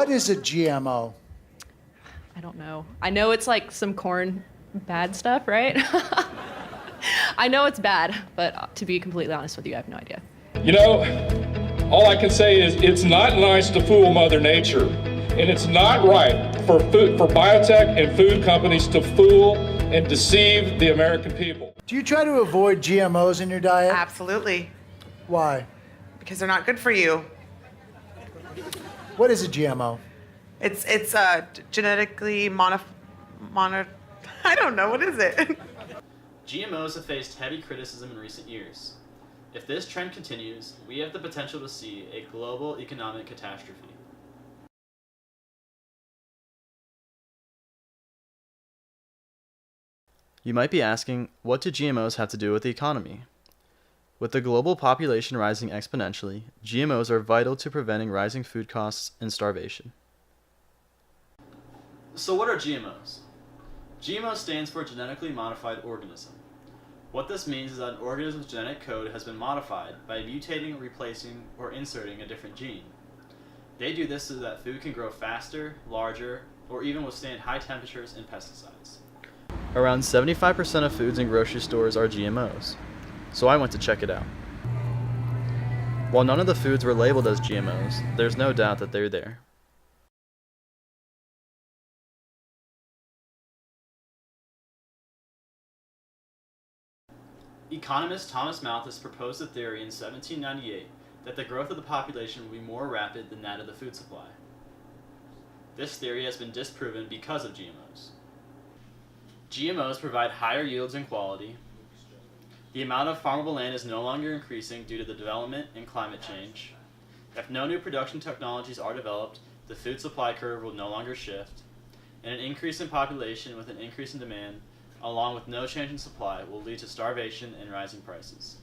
What is a GMO? I don't know. I know it's like some corn bad stuff, right? I know it's bad, but to be completely honest with you, I have no idea. You know, all I can say is it's not nice to fool Mother Nature, and it's not right for biotech and food companies to fool and deceive the American people. Do you try to avoid GMOs in your diet? Absolutely, Why? because they're not good for you. What is a GMO? It's genetically I don't know, what is it? GMOs have faced heavy criticism in recent years. If this trend continues, we have the potential to see a global economic catastrophe. You might be asking, what do GMOs have to do with the economy? With the global population rising exponentially, GMOs are vital to preventing rising food costs and starvation. So what are GMOs? GMO stands for genetically modified organism. What this means is that an organism's genetic code has been modified by mutating, replacing, or inserting a different gene. They do this so that food can grow faster, larger, or even withstand high temperatures and pesticides. Around 75% of foods in grocery stores are GMOs, so I went to check it out. While none of the foods were labeled as GMOs, there's no doubt that they're there. Economist Thomas Malthus proposed a theory in 1798 that the growth of the population would be more rapid than that of the food supply. This theory has been disproven because of GMOs. GMOs provide higher yields and quality. The amount of farmable land is no longer increasing due to the development and climate change. If no new production technologies are developed, the food supply curve will no longer shift, and an increase in population with an increase in demand, along with no change in supply, will lead to starvation and rising prices.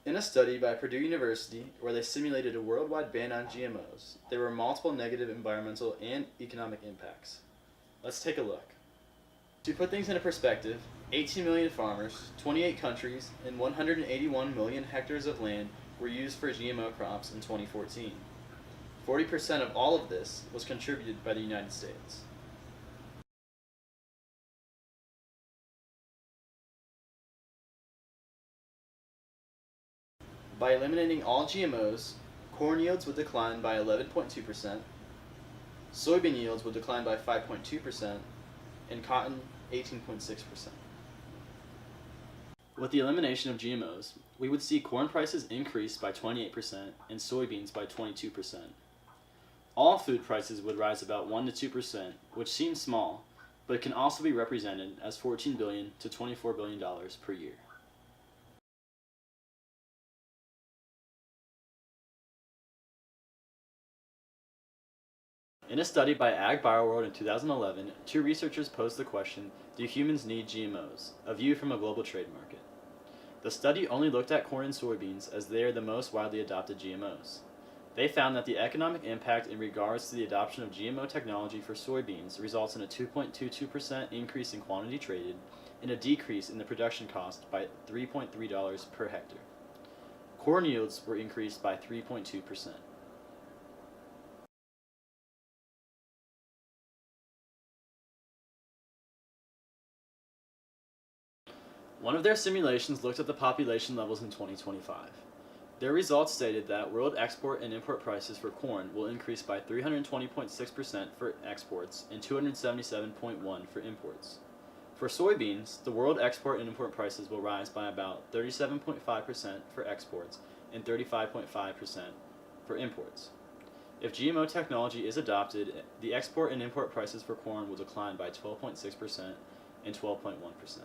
In a study by Purdue University, where they simulated a worldwide ban on GMOs, there were multiple negative environmental and economic impacts. Let's take a look. To put things into perspective, 18 million farmers, 28 countries, and 181 million hectares of land were used for GMO crops in 2014. 40% of all of this was contributed by the United States. By eliminating all GMOs, corn yields would decline by 11.2%, soybean yields would decline by 5.2%, and cotton 18.6%. With the elimination of GMOs, we would see corn prices increase by 28% and soybeans by 22%. All food prices would rise about 1 to 2%, which seems small, but it can also be represented as $14 billion to $24 billion per year. In a study by Ag BioWorld in 2011, two researchers posed the question, do humans need GMOs? A view from a global trade market. The study only looked at corn and soybeans as they are the most widely adopted GMOs. They found that the economic impact in regards to the adoption of GMO technology for soybeans results in a 2.22% increase in quantity traded and a decrease in the production cost by $3.3 per hectare. Corn yields were increased by 3.2%. One of their simulations looked at the population levels in 2025. Their results stated that world export and import prices for corn will increase by 320.6% for exports and 277.1% for imports. For soybeans, the world export and import prices will rise by about 37.5% for exports and 35.5% for imports. If GMO technology is adopted, the export and import prices for corn will decline by 12.6% and 12.1%.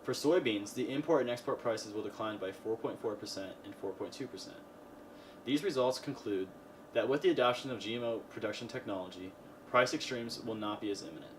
For soybeans, the import and export prices will decline by 4.4% and 4.2%. These results conclude that with the adoption of GMO production technology, price extremes will not be as imminent.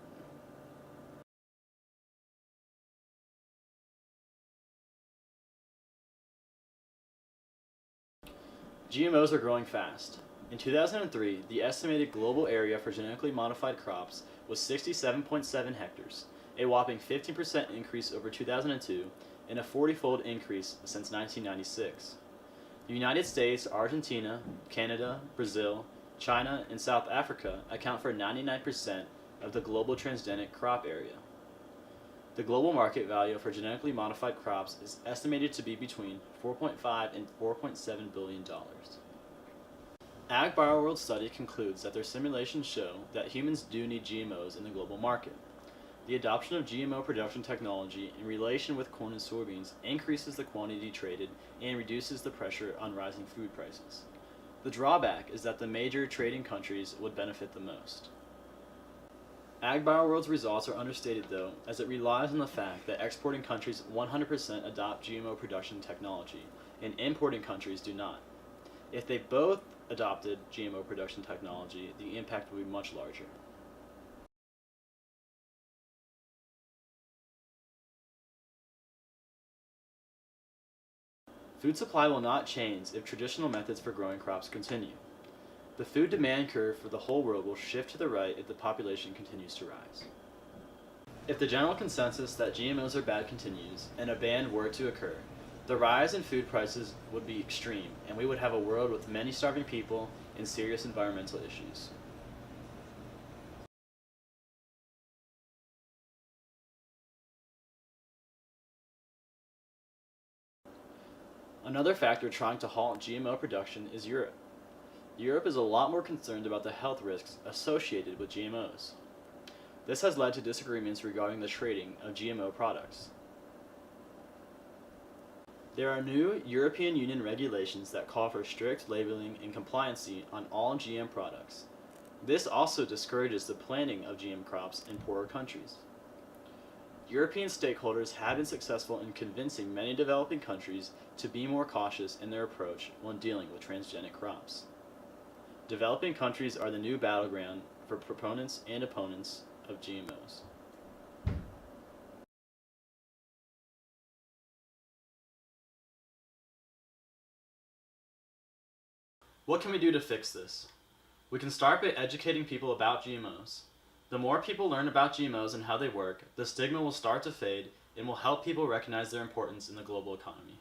GMOs are growing fast. In 2003, the estimated global area for genetically modified crops was 67.7 hectares, a whopping 15% increase over 2002, and a 40-fold increase since 1996. The United States, Argentina, Canada, Brazil, China, and South Africa account for 99% of the global transgenic crop area. The global market value for genetically modified crops is estimated to be between $4.5 and $4.7 billion. Ag BioWorld study concludes that their simulations show that humans do need GMOs in the global market. The adoption of GMO production technology in relation with corn and soybeans increases the quantity traded and reduces the pressure on rising food prices. The drawback is that the major trading countries would benefit the most. Ag BioWorld's results are understated though, as it relies on the fact that exporting countries 100% adopt GMO production technology, and importing countries do not. If they both adopted GMO production technology, the impact would be much larger. Food supply will not change if traditional methods for growing crops continue. The food demand curve for the whole world will shift to the right if the population continues to rise. If the general consensus that GMOs are bad continues, and a ban were to occur, the rise in food prices would be extreme, and we would have a world with many starving people and serious environmental issues. Another factor trying to halt GMO production is Europe. Europe is a lot more concerned about the health risks associated with GMOs. This has led to disagreements regarding the trading of GMO products. There are new European Union regulations that call for strict labeling and compliancy on all GM products. This also discourages the planting of GM crops in poorer countries. European stakeholders have been successful in convincing many developing countries to be more cautious in their approach when dealing with transgenic crops. Developing countries are the new battleground for proponents and opponents of GMOs. What can we do to fix this? We can start by educating people about GMOs. The more people learn about GMOs and how they work, the stigma will start to fade and will help people recognize their importance in the global economy.